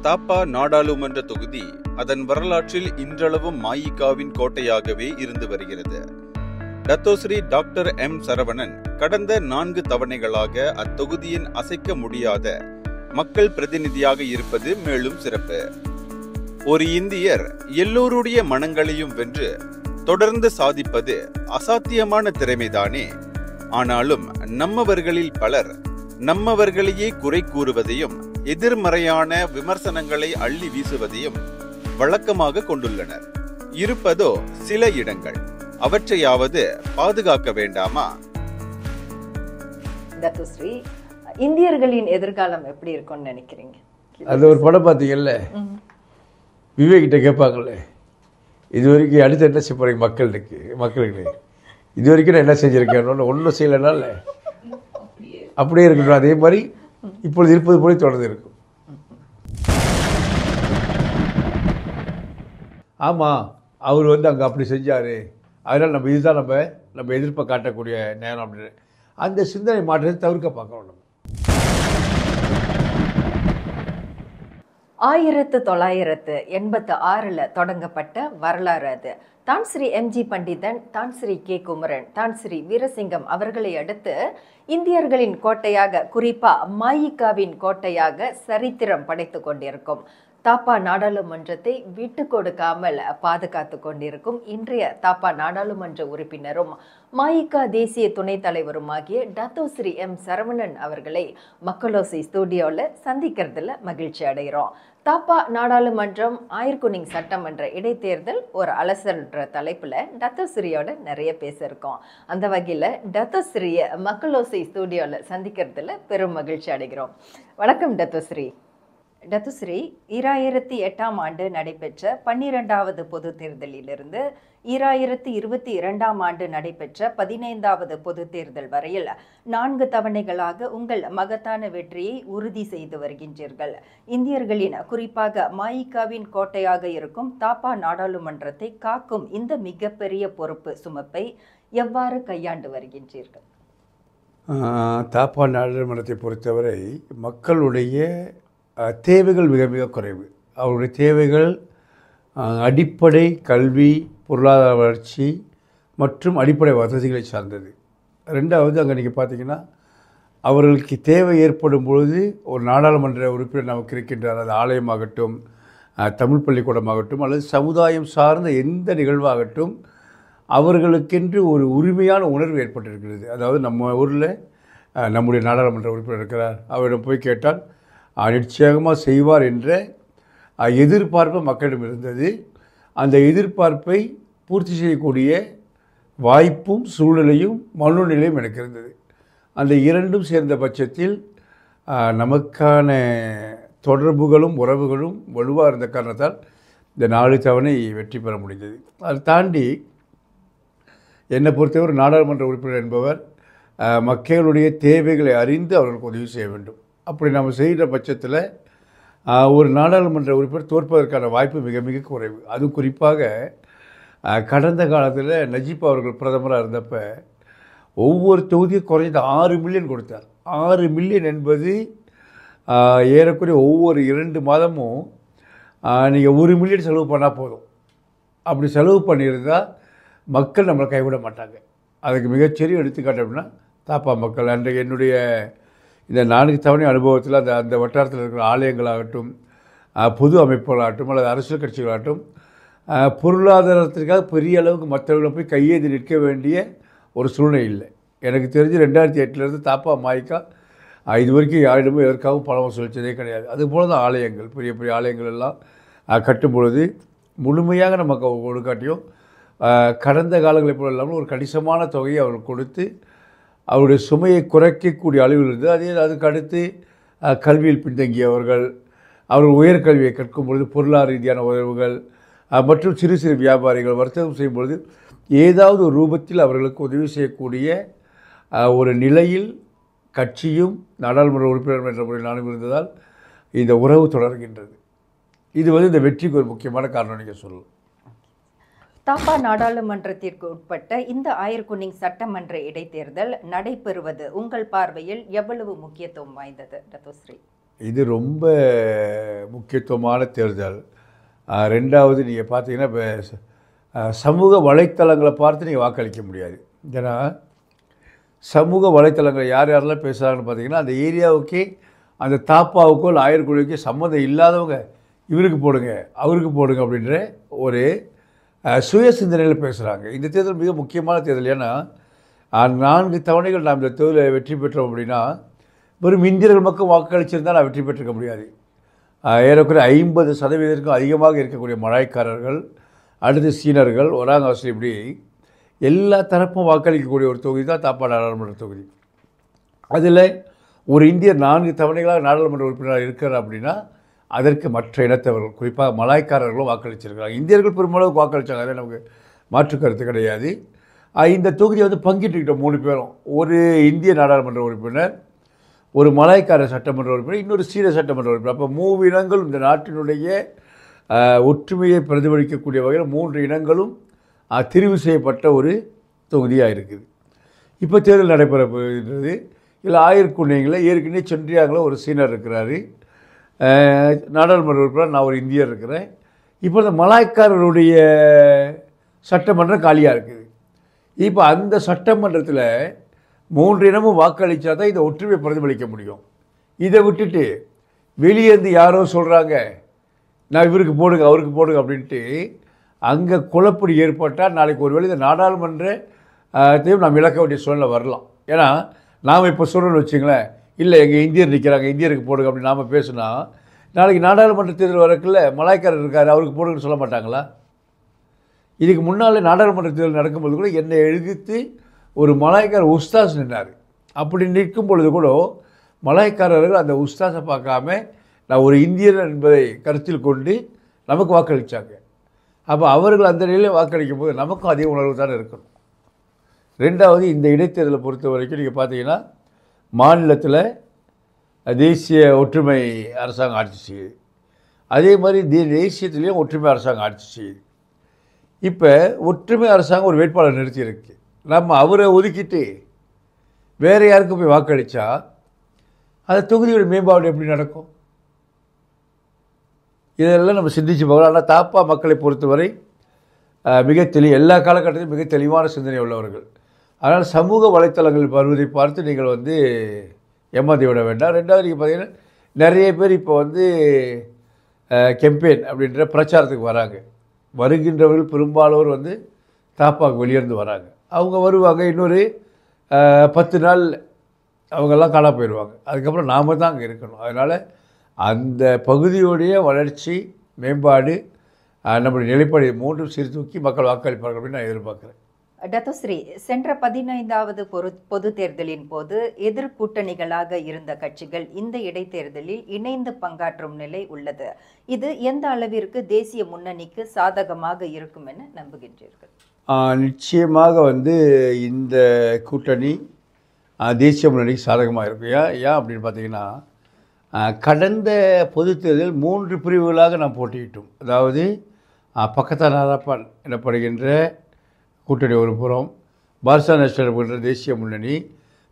தாப்பா நாடாளுமன்ற தொகுதி அதன் வரலாற்றில் இன்றளவும் மாயிகாவின் கோட்டையாகவே இருந்து வருகிறது. டத்தோஸ்ரீ டாக்டர் எம் சரவணன் கடந்த 4 தவணைகளாக அத்தொகுதியின் அசைக்க முடியாத மக்கள் பிரதிநிதியாக இருப்பது மேலும் சிறப்பு. ஒரு இந்தியர் எல்லோருடைய மனங்களையும் வென்று தொடர்ந்து சாதிப்பது அசாத்தியமான திறமைதானே. ஆனாலும் நம்மவர்களில் பலர் நம்மவர்களையே குறை கூறுவதையும் எதிர்மறையான விமர்சனங்களை அள்ளி வீசுவதையும் வழக்கமாக கொண்டுள்ளனர். இருப்பதோ சில இடங்கள், அவற்றையாவது பாதுகாக்க வேண்டாமா? டத்தோஸ்ரீ, இந்தியர்களின் எதிர்காலம் எப்படி இருக்கும்னு நினைக்கிறீங்க? அது ஒரு படம் பார்த்தீங்கல்ல, விவேக்கிட்ட கேட்பாங்கல்ல, இது வரைக்கும் அடுத்து என்ன செய்ய போறீங்க மக்களுக்கு இது வரைக்கும் நான் என்ன செஞ்சிருக்கேன், ஒன்றும் செய்யலைனால அப்படியே இருக்கணும். அதே மாதிரி இப்பொழுது இருப்பது போல தொடர்ந்து இருக்கும். ஆமாம், அவர் அங்கே அப்படி செஞ்சார், அதனால் நம்ம இதுதான் நம்ம எதிர்ப்பை காட்டக்கூடிய நேரம் அப்படின்னு அந்த சிந்தனை மாற்றத்தை தவிர்க்க பார்க்கணும். நம்ம 1986 தொடங்கப்பட்ட வரலாறு அது. தான் ஸ்ரீ எம்ஜி பண்டிதன், தான் ஸ்ரீ கே குமரன், தான் ஸ்ரீ வீரசிங்கம் அவர்களை அடுத்து இந்தியர்களின் கோட்டையாக, குறிப்பா மாயிகாவின் கோட்டையாக சரித்திரம் படைத்து கொண்டிருக்கும் தாப்பா நாடாளுமன்றத்தை விட்டு கொடுக்காமல் பாதுகாத்து கொண்டிருக்கும் இன்றைய தாப்பா நாடாளுமன்ற உறுப்பினரும் மாயிகா தேசிய துணைத் தலைவருமாகிய டத்தோஸ்ரீ எம் சரவணன் அவர்களை மக்களோசை ஸ்டூடியோவில் சந்திக்கிறதுல மகிழ்ச்சி அடைகிறோம். தாப்பா நாடாளுமன்றம் ஆயர்குனிங் சட்டமன்ற இடைத்தேர்தல் ஒரு அலசல்ன்ற தலைப்பில் டத்தோஸ்ரீயோட நிறைய பேசியிருக்கோம். அந்த வகையில் டத்தோஸ்ரீயை மக்களோசை ஸ்டூடியோவில் சந்திக்கிறதுல பெரும் மகிழ்ச்சி அடைகிறோம். வணக்கம் டத்தோஸ்ரீ. டத்தோஸ்ரீ, 2008 நடைபெற்ற 12வது பொது தேர்தலிலிருந்து 2022 நடைபெற்ற 15வது பொது தேர்தல் வரையில் 4 தவணைகளாக உங்கள் மகத்தான வெற்றியை உறுதி செய்து வருகின்றீர்கள். இந்தியர்களின், குறிப்பாக மாயிகாவின் கோட்டையாக இருக்கும் தாப்பா நாடாளுமன்றத்தை காக்கும் இந்த மிகப்பெரிய பொறுப்பு சுமப்பை எவ்வாறு கையாண்டு வருகின்றீர்கள்? தாப்பா நாடாளுமன்றத்தை பொறுத்தவரை மக்களுடைய தேவைகள் மிக மிக குறைவு. அவருடைய தேவைகள் அடிப்படை கல்வி, பொருளாதார வளர்ச்சி மற்றும் அடிப்படை வசதிகளை சார்ந்தது. ரெண்டாவது, அங்கே நீங்கள் பார்த்தீங்கன்னா அவர்களுக்கு தேவை ஏற்படும் பொழுது ஒரு நாடாளுமன்ற உறுப்பினர் நமக்கு இருக்கின்றார். அது ஆலயமாகட்டும், தமிழ் பள்ளிக்கூடமாகட்டும், அல்லது சமுதாயம் சார்ந்த எந்த நிகழ்வாகட்டும், அவர்களுக்கென்று ஒரு உரிமையான உணர்வு ஏற்பட்டிருக்கிறது. அதாவது நம்ம ஊரில் நம்முடைய நாடாளுமன்ற உறுப்பினர் இருக்கிறார், அவரிடம் போய் கேட்டால் நிச்சயமாக செய்வார் என்ற எதிர்பார்ப்பு மக்களிடம் இருந்தது. அந்த எதிர்பார்ப்பை பூர்த்தி செய்யக்கூடிய வாய்ப்பும் சூழ்நிலையும் மனநிலையும் எனக்கு இருந்தது. அந்த இரண்டும் சேர்ந்த பட்சத்தில் நமக்கான தொடர்புகளும் உறவுகளும் வலுவாக இருந்த காரணத்தால் இந்த 4 தவணை வெற்றி பெற முடிந்தது. அதை தாண்டி என்னை பொறுத்தவரை நாடாளுமன்ற உறுப்பினர் என்பவர் மக்களுடைய தேவைகளை அறிந்து அவர்களுக்கு உதவி செய்ய வேண்டும். அப்படி நம்ம செய்கிற பட்சத்தில் ஒரு நாடாளுமன்ற உறுப்பினர் தோற்பதற்கான வாய்ப்பு மிக மிக குறைவு. அதுவும் குறிப்பாக கடந்த காலத்தில் நஜீப் அவர்கள் பிரதமராக இருந்தப்போ ஒவ்வொரு தொகுதியும் குறைஞ்சது 6 மில்லியன் கொடுத்தார். 6 மில்லியன் என்பது ஏறக்குறைய ஒவ்வொரு 2 மாதமும் நீங்கள் 1 மில்லியன் செலவு பண்ணால் போதும். அப்படி செலவு பண்ணியிருந்தால் மக்கள் நம்மளை கைவிட மாட்டாங்க. அதுக்கு மிகச்சரிய எடுத்துக்காட்டு அப்படின்னா தாப்பா மக்கள். அன்றைக்கு என்னுடைய இந்த 4 தவணை அனுபவத்தில் அந்த வட்டாரத்தில் இருக்கிற ஆலயங்களாகட்டும், பொது அமைப்புகளாகட்டும், அல்லது அரசியல் கட்சிகளாகட்டும், பொருளாதாரத்திற்காக பெரிய அளவுக்கு மற்றவர்களை போய் கையேந்தி நிற்க வேண்டிய ஒரு சூழ்நிலை இல்லை. எனக்கு தெரிஞ்சு 2008 தாப்பா மாயிகா இது வரைக்கும் யாரிடமும் எதற்காகவும் பணம் வசூலித்ததே கிடையாது. அதுபோல் தான் ஆலயங்கள், பெரிய பெரிய ஆலயங்கள் எல்லாம் கட்டும் பொழுது முழுமையாக நமக்கு கொடுக்காட்டியும் கடந்த காலங்களைப் போல இல்லாமல் ஒரு கணிசமான தொகையை அவர்கள் கொடுத்து அவருடைய சுமையை குறைக்கக்கூடிய அளவில் இருந்தது. அதுக்கு அடுத்து கல்வியில் பின்தங்கியவர்கள், அவர்கள் உயர்கல்வியை கற்கும் பொழுது பொருளாதார ரீதியான உறவுகள் மற்றும் சிறு சிறு வியாபாரிகள் வர்த்தகம் செய்யும் பொழுது ஏதாவது ஒரு ரூபத்தில் அவர்களுக்கு உதவி செய்யக்கூடிய ஒரு நிலையில் கட்சியும் நாடாளுமன்ற உறுப்பினர் என்ற முறையில் நானும் இருந்ததால் இந்த உறவு தொடர்கின்றது. இது இந்த வெற்றிக்கு ஒரு முக்கியமான காரணம் நீங்கள் சொல்லலாம். தாப்பா நாடாளுமன்றத்திற்கு உட்பட்ட இந்த ஆயர்குனிங் சட்டமன்ற இடைத்தேர்தல் நடைபெறுவது உங்கள் பார்வையில் எவ்வளவு முக்கியத்துவம் வாய்ந்தது டத்தோஸ்ரீ? இது ரொம்ப முக்கியத்துவமான தேர்தல். ரெண்டாவது நீங்கள் பார்த்தீங்கன்னா இப்போ சமூக வலைத்தளங்களை பார்த்து நீங்கள் வாக்களிக்க முடியாது. ஏன்னா சமூக வலைத்தளங்கள் யார் யாரெல்லாம் பேசுகிறாங்கன்னு பார்த்தீங்கன்னா அந்த ஏரியாவுக்கே அந்த தாப்பாவுக்கோ லாயர் குழுக்கோ சம்மந்தம் இல்லாதவங்க இவருக்கு போடுங்க அவருக்கு போடுங்க அப்படின்ற ஒரு சுய சிந்தனையில் பேசுகிறாங்க. இந்த தேர்தல் மிக முக்கியமான தேர்தல். ஏன்னா 4 தவணைகள் நாம் இந்த தேர்தலில் வெற்றி பெற்றோம் அப்படின்னா வெறும் இந்தியர்கள் மக்கள் வாக்களிச்சிருந்தால் நான் வெற்றி பெற்றிருக்க முடியாது. ஏறக்குறைய 50% அதிகமாக இருக்கக்கூடிய மலாய்க்காரர்கள், அடுத்து சீனர்கள், ஒராங்காசி, இப்படி எல்லா தரப்பும் வாக்களிக்கக்கூடிய ஒரு தொகுதி தான் தாப்பா நாடாளுமன்ற தொகுதி. அதில் ஒரு இந்தியர் 4 தவணைகளாக நாடாளுமன்ற உறுப்பினராக இருக்கிறார் அப்படின்னா அதற்கு மற்ற இனத்தவர்கள் குறிப்பாக மலாய்க்காரர்களும் வாக்களிச்சிருக்கிறாங்க. இந்தியர்கள் பெருமளவுக்கு வாக்களித்தாங்க, அதே நமக்கு மாற்று கருத்து கிடையாது. இந்த தொகுதியை வந்து பங்கிட்டுக்கிட்டோம் 3 பேரும். ஒரு இந்திய நாடாளுமன்ற உறுப்பினர், ஒரு மலாய்க்கார சட்டமன்ற உறுப்பினர், இன்னொரு சீன சட்டமன்ற உறுப்பினர். அப்போ 3 இனங்கள் இந்த நாட்டினுடைய ஒற்றுமையை பிரதிபலிக்கக்கூடிய வகையில் 3 இனங்களும் தெரிவு செய்யப்பட்ட ஒரு தொகுதியாக இருக்குது. இப்போ தேர்தல் நடைபெற போகிறது. இதில் ஆயர்குண்ணியில் ஏற்கனவே சென்றியாங்கில் ஒரு சீனர் இருக்கிறாரு, நாடாளுமன்ற உறுப்பினர், நான் ஒரு இந்தியர் இருக்கிறேன். இப்போ இந்த மலாய்க்காரருடைய சட்டமன்றம் காலியாக இருக்குது. இப்போ அந்த சட்டமன்றத்தில் 3 இனமும் வாக்களித்தா தான் இந்த ஒற்றுமையை பிரதிபலிக்க முடியும். இதை விட்டுட்டு வெளியேந்து யாரோ சொல்கிறாங்க நான் இவருக்கு போடுங்க அவருக்கு போடுங்க அப்படின்ட்டு அங்கே குழப்படி ஏற்பட்டால் நாளைக்கு ஒரு வேளை இந்த நாடாளுமன்றத்தையும் நாம் இழக்க வேண்டிய சூழ்நிலை வரலாம். ஏன்னா நாம் இப்போ சொல்கிறோன்னு வச்சுங்களேன், இல்லை எங்கள் இந்தியர் நிற்கிறாங்க இந்தியருக்கு போடுங்க அப்படின்னு நாம் பேசுனா நாளைக்கு நாடாளுமன்ற தேர்தல் வரக்குள்ள மலாய்க்காரர் இருக்கார் அவருக்கு போடுங்கன்னு சொல்ல மாட்டாங்களா? இதுக்கு முன்னால் நாடாளுமன்ற தேர்தல் நடக்கும்போது கூட என்னை எழுதித்து ஒரு மலாய்க்காரர் உஸ்தாஸ் நின்றார். அப்படி நிற்கும் பொழுது கூட மலாய்க்காரர்கள் அந்த உஸ்தாஸை பார்க்காம நான் ஒரு இந்தியர் என்பதை கருத்தில் கொண்டு நமக்கு வாக்களித்தாங்க. அப்போ அவர்கள் அந்த நிலையில் வாக்களிக்கும் போது நமக்கும் அதே உணர்வு தானே இருக்கணும். ரெண்டாவது, இந்த இடைத்தேர்தலை பொறுத்த வரைக்கும் நீங்கள் பார்த்தீங்கன்னா மாநிலத்தில் தேசிய ஒற்றுமை அரசாங்கம் ஆட்சி செய்யுது, அதே மாதிரி தேசியத்திலையும் ஒற்றுமை அரசாங்கம் ஆட்சி செய்யுது. இப்போ ஒற்றுமை அரசாங்கம் ஒரு வேட்பாளர் நிறுத்தியிருக்கு, நம்ம அவரை ஒதுக்கிட்டு வேறு யாருக்கு போய் வாக்களித்தா அந்த தொகுதியோட மேம்பாடு எப்படி நடக்கும்? இதெல்லாம் நம்ம சிந்திச்சு பார்க்கலாம். ஆனால் தாப்பா மக்களை பொறுத்தவரை எல்லா காலகட்டத்திலும் மிக தெளிவான சிந்தனை உள்ளவர்கள். அதனால் சமூக வலைத்தளங்கள் வருவதை பார்த்து நீங்கள் வந்து ஏமாற்றி விட வேண்டாம். ரெண்டாவது, நீங்கள் பார்த்தீங்கன்னா நிறைய பேர் இப்போ வந்து கெம்பெயின் அப்படின்ற பிரச்சாரத்துக்கு வராங்க. வருகின்றவர்கள் பெரும்பாலோர் வந்து தாப்பாவுக்கு வெளியிருந்து வராங்க. அவங்க வருவாங்க, இன்னொரு 10 நாள் அவங்கெல்லாம் காணா போயிடுவாங்க. அதுக்கப்புறம் நாம் தான் அங்கே இருக்கணும். அதனால் அந்த பகுதியுடைய வளர்ச்சி மேம்பாடு நம்முடைய நிலைப்பாடு 3 சீர்தூக்கி மக்கள் வாக்களிப்பார்கள் அப்படின்னு நான் எதிர்பார்க்குறேன். டத்தோஸ்ரீ, சென்ற 15வது பொது தேர்தலின் போது எதிர்கூட்டணிகளாக இருந்த கட்சிகள் இந்த இடைத்தேர்தலில் இணைந்து பங்காற்றும் நிலை உள்ளது. இது எந்த அளவிற்கு தேசிய முன்னணிக்கு சாதகமாக இருக்கும் என நம்புகின்றீர்கள்? நிச்சயமாக வந்து இந்த கூட்டணி தேசிய முன்னணிக்கு சாதகமாக இருக்கும். ஏன் அப்படின்னு பார்த்தீங்கன்னா, கடந்த பொது தேர்தல் 3 பிரிவுகளாக நாம் போட்டியிட்டோம். அதாவது பக்கத்தான் அரப்பான் எனப்படுகின்ற கூட்டணி ஒரு புறம், பாரசா நேஷனல் என்கின்ற தேசிய முன்னணி,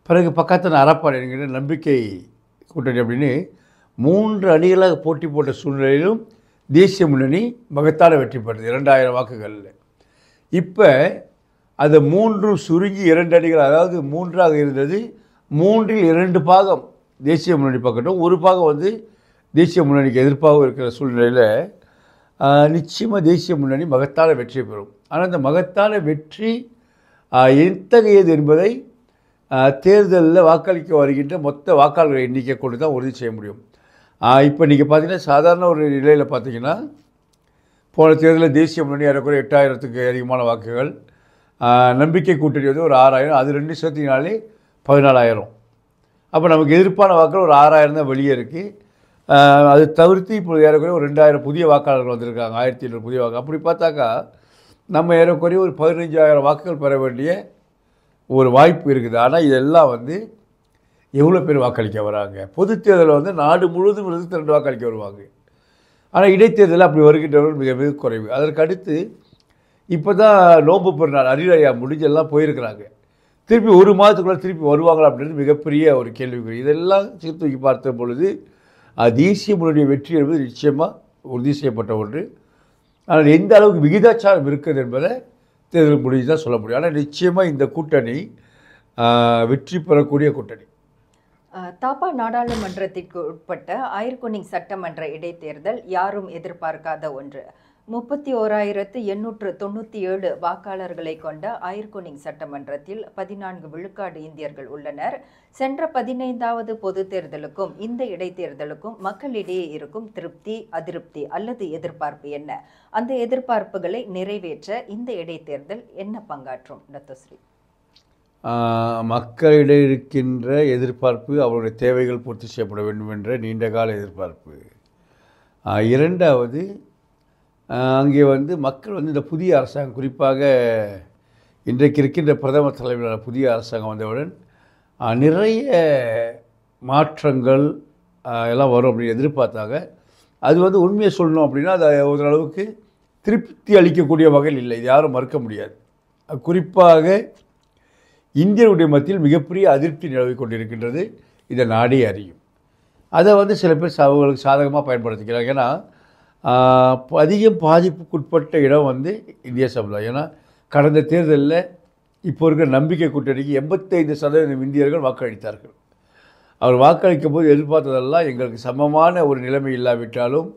பிறகு பக்கத்தான் அரப்பான் என்கின்ற நம்பிக்கை கூட்டணி அப்படின்னு 3 அணிகளாக போட்டி போட்ட சூழ்நிலையிலும் தேசிய முன்னணி மகத்தான வெற்றி பெற்றது 2000 வாக்குகளில். இப்போ அது 3 சுருங்கி 2 அணிகள், அதாவது 3ஆக இருந்தது 3இல் 2 பாகம் தேசிய முன்னணி பக்கட்டும், ஒரு பாகம் வந்து தேசிய முன்னணிக்கு எதிர்ப்பாக இருக்கிற சூழ்நிலையில் நிச்சயமாக தேசிய முன்னணி மகத்தான வெற்றி பெறும். ஆனால் இந்த மகத்தான வெற்றி எத்தகையது என்பதை தேர்தலில் வாக்களிக்க வருகின்ற மொத்த வாக்காளர்கள் எண்ணிக்கை கொண்டு தான் உறுதி செய்ய முடியும். இப்போ நீங்கள் பார்த்தீங்கன்னா சாதாரண ஒரு நிலையில் பார்த்தீங்கன்னா போன தேர்தலில் தேசிய முன்னணி ஏறக்குறைய 8000க்கு அதிகமான வாக்குகள், நம்பிக்கை கூட்டணி வந்து ஒரு 6000, அது 2 சேர்த்தினாலே 14000. அப்போ நமக்கு எதிர்ப்பான வாக்குகள் ஒரு 6000 தான் வெளியே இருக்குது. அது தவிர்த்து இப்போ ஏறக்குறைய ஒரு 2000 புதிய வாக்காளர்கள் வந்திருக்காங்க, 1700 புதிய வாக்கு. அப்படி பார்த்தாக்கா நம்ம ஏறக்குறைய ஒரு 15000 வாக்குகள் பெற வேண்டிய ஒரு வாய்ப்பு இருக்குது. ஆனால் இதெல்லாம் வந்து எவ்வளோ பேர் வாக்களிக்க வராங்க? பொது தேர்தலில் வந்து நாடு முழுவதும் 22 வாக்களிக்க வருவாங்க. ஆனால் இடைத்தேர்தலில் அப்படி வருகின்றவர்கள் மிக மிக குறைவு. அதற்கு அடுத்து இப்போ தான் நோன்பு பெருநாள் அரிராயா முடிஞ்செல்லாம் போயிருக்கிறாங்க. திருப்பி 1 மாதத்துக்குள்ளே திருப்பி வருவாங்களா அப்படின்றது மிகப்பெரிய ஒரு கேள்விக்குறி. இதெல்லாம் சீர்தூக்கி பார்த்த பொழுது தேசிய முன்னணிய வெற்றி என்பது நிச்சயமாக உறுதி செய்யப்பட்ட ஒன்று. ஆனால் எந்த அளவுக்கு விகிதாச்சாரம் இருக்குது என்பதை தேர்தல் முடிஞ்சு தான் சொல்ல முடியும். ஆனால் நிச்சயமாக இந்த கூட்டணி வெற்றி பெறக்கூடிய கூட்டணி. தாப்பா நாடாளுமன்றத்திற்கு உட்பட்ட ஆயர்குனிங் சட்டமன்ற இடைத்தேர்தல் யாரும் எதிர்பார்க்காத ஒன்று. 31,897 வாக்காளர்களை கொண்ட ஆயர்குனிங் சட்டமன்றத்தில் 14 விழுக்காடு இந்தியர்கள் உள்ளனர். சென்ற 15வது பொது தேர்தலுக்கும் இந்த இடைத்தேர்தலுக்கும் மக்களிடையே இருக்கும் திருப்தி, அதிருப்தி அல்லது எதிர்பார்ப்பு என்ன? அந்த எதிர்பார்ப்புகளை நிறைவேற்ற இந்த இடைத்தேர்தல் என்ன பங்காற்றும்? டத்தோஸ்ரீ, மக்களிடையே இருக்கின்ற எதிர்பார்ப்பு அவருடைய தேவைகள் பூர்த்தி செய்யப்பட வேண்டும் என்ற நீண்டகால எதிர்பார்ப்பு. இரண்டாவது, அங்கே மக்கள் இந்த புதிய அரசாங்கம், குறிப்பாக இன்றைக்கு இருக்கின்ற பிரதமர் தலைமையிலான புதிய அரசாங்கம் வந்தவுடன் நிறைய மாற்றங்கள் எல்லாம் வரும் அப்படின்னு எதிர்பார்த்தாங்க. அது உண்மையை சொல்லணும் அப்படின்னா அது ஓரளவுக்கு திருப்தி அளிக்கக்கூடிய வகையில் இல்லை. இது யாரும் மறுக்க முடியாது. குறிப்பாக இந்தியர்களுடைய மத்தியில் மிகப்பெரிய அதிருப்தி நிலவி கொண்டிருக்கின்றது. இதை நாடே அறியும். அதை சில பேர் அவங்களுக்கு சாதகமாக பயன்படுத்திக்கிறாங்க. ஏன்னா அதிகம் பாதிப்புக்குட்பட்ட இடம் இந்திய சமுதாயம். ஏன்னா கடந்த தேர்தலில் இப்போ இருக்கிற நம்பிக்கை கூட்டணிக்கு 85% இந்தியர்கள் வாக்களித்தார்கள். அவர் வாக்களிக்கும் போது எதிர்பார்த்ததெல்லாம் எங்களுக்கு சமமான ஒரு நிலைமை இல்லாவிட்டாலும்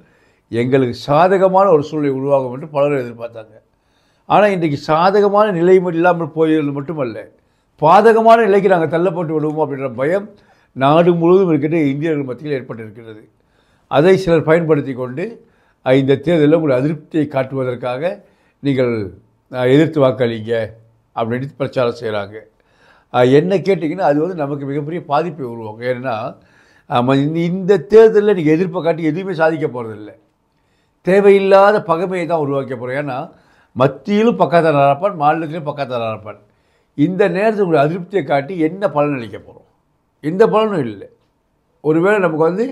எங்களுக்கு சாதகமான ஒரு சூழ்நிலை உருவாகும் என்று பலரும் எதிர்பார்த்தாங்க. ஆனால் இன்றைக்கு சாதகமான நிலை இல்லாமல் போயிருந்தது மட்டுமல்ல, பாதகமான நிலைக்கு நாங்கள் தள்ளப்பட்டு விடுவோம் அப்படின்ற பயம் நாடு முழுவதும் இருக்கின்ற இந்தியர்கள் மத்தியில் ஏற்பட்டிருக்கிறது. அதை சிலர் பயன்படுத்தி கொண்டு இந்த தேர்தலில் உங்கள் அதிருப்தியை காட்டுவதற்காக நீங்கள் எதிர்த்து வாக்களிங்க அப்படின்னு பிரச்சாரம் செய்கிறாங்க. என்ன கேட்டிங்கன்னா அது நமக்கு மிகப்பெரிய பாதிப்பை உருவாக்கும். ஏன்னா இந்த தேர்தலில் நீங்கள் எதிர்ப்பை காட்டி எதுவுமே சாதிக்க போகிறதில்லை. தேவையில்லாத பகைமையை தான் உருவாக்க போகிறோம். ஏன்னா மத்தியிலும் பக்கத்தால் நடப்பான், மாநிலத்திலும் பக்கத்தால் நடப்பான். இந்த நேரத்தில் உங்களுடைய அதிருப்தியை காட்டி என்ன பலன் அளிக்க போகிறோம்? எந்த பலனும் இல்லை. ஒருவேளை நமக்கு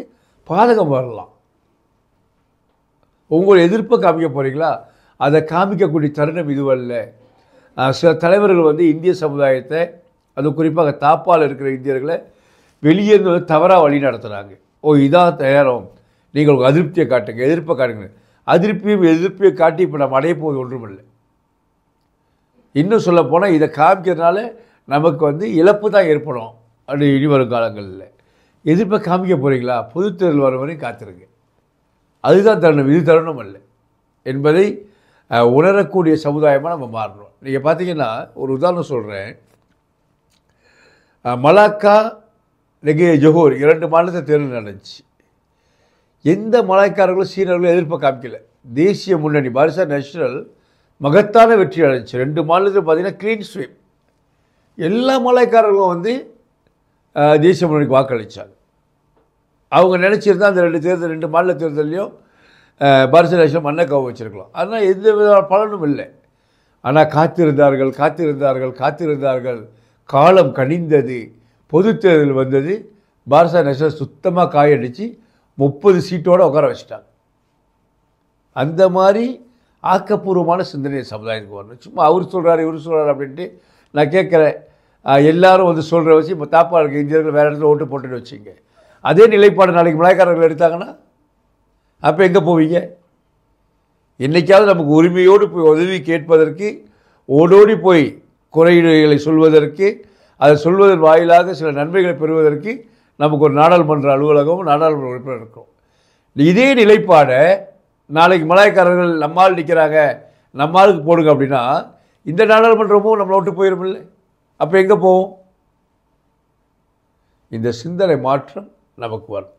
பாதகம் வரலாம். உங்கள் எதிர்ப்பை காமிக்க போகிறீங்களா? அதை காமிக்கக்கூடிய தருணம் இதுவல்ல. சில தலைவர்கள் இந்திய சமுதாயத்தை, அது குறிப்பாக தாப்பால் இருக்கிற இந்தியர்களை வெளியே தவறாக வழி நடத்துகிறாங்க. இதான் தயாரம், நீங்கள் உங்கள் அதிருப்தியை காட்டுங்க, எதிர்ப்பை காட்டுங்க. எதிர்ப்பையை காட்டி இப்போ நம்ம அடைய போவது ஒன்றுமில்லை. இன்னும் சொல்லப்போனால் இதை காமிக்கிறதுனால நமக்கு இழப்பு தான் ஏற்படும். அப்படி இனி வரும் காலங்களில் எதிர்ப்பை காமிக்க போகிறீங்களா? பொது தேர்தல் வரும் வரையும் காத்திருங்க. அதுதான் தருணம், இது தருணம் அல்ல என்பதை உணரக்கூடிய சமுதாயமாக நம்ம மாறணும். நீங்கள் பார்த்தீங்கன்னா ஒரு உதாரணம் சொல்கிறேன். மலாக்கா, ஜொஹோர் 2 மாநிலத்தை தேர்தல் நடந்துச்சு. எந்த மலாய்க்காரர்களும் சீனர்களும் எதிர்ப்பை காமிக்கல. தேசிய முன்னணி பாரிசா நேஷனல் மகத்தான வெற்றி அடைஞ்சி 2 மாநிலத்தில் பார்த்தீங்கன்னா க்ளீன் ஸ்வீப். எல்லா மலாய்க்காரர்களும் தேசிய முன்னணிக்கு வாக்களித்தாங்க. அவங்க நினச்சிருந்தால் அந்த 2 மாநில தேர்தலையும் பாரிசா நேஷனல் மண்ணை கவ வச்சுருக்கலாம். அதனால் எந்த விதமான பலனும் இல்லை. ஆனால் காத்திருந்தார்கள். காலம் கனிந்தது. பொது தேர்தல் வந்தது. பாரிசா நேஷனல் சுத்தமாக காயடித்து 30 சீட்டோடு உட்கார வச்சுட்டாங்க. அந்த மாதிரி ஆக்கப்பூர்வமான சிந்தனை சமுதாயத்துக்கு வரணும். சும்மா அவர் சொல்கிறார் இவர் சொல்கிறார் அப்படின்ட்டு நான் கேட்குறேன். எல்லாரும் சொல்கிற வச்சு இப்போ தாப்பா இருக்க இந்தியர்கள் வேறு இடத்துல ஓட்டு போட்டுன்னு வச்சுங்க. அதே நிலைப்பாடு நாளைக்கு மலாய்க்காரர்கள் எடுத்தாங்கன்னா அப்போ எங்கே போவீங்க? என்றைக்காவது நமக்கு உரிமையோடு போய் உதவி கேட்பதற்கு, ஓடோடி போய் குறைகளை சொல்வதற்கு, அதை சொல்வதன் வாயிலாக சில நன்மைகளை பெறுவதற்கு நமக்கு ஒரு நாடாளுமன்ற அலுவலகமும் நாடாளுமன்ற உறுப்பினர் இருக்கும். இதே நிலைப்பாடை நாளைக்கு மலாய்க்காரர்கள் நம்மால் நிற்கிறாங்க, நம்மளுக்கு போடுங்க அப்படின்னா இந்த நாடாளுமன்றமும் நம்மளை விட்டு போயிடுமில்லை. அப்போ எங்கே போவோம்? இந்த சிந்தனை மாற்றம் நமக்கு வரும்.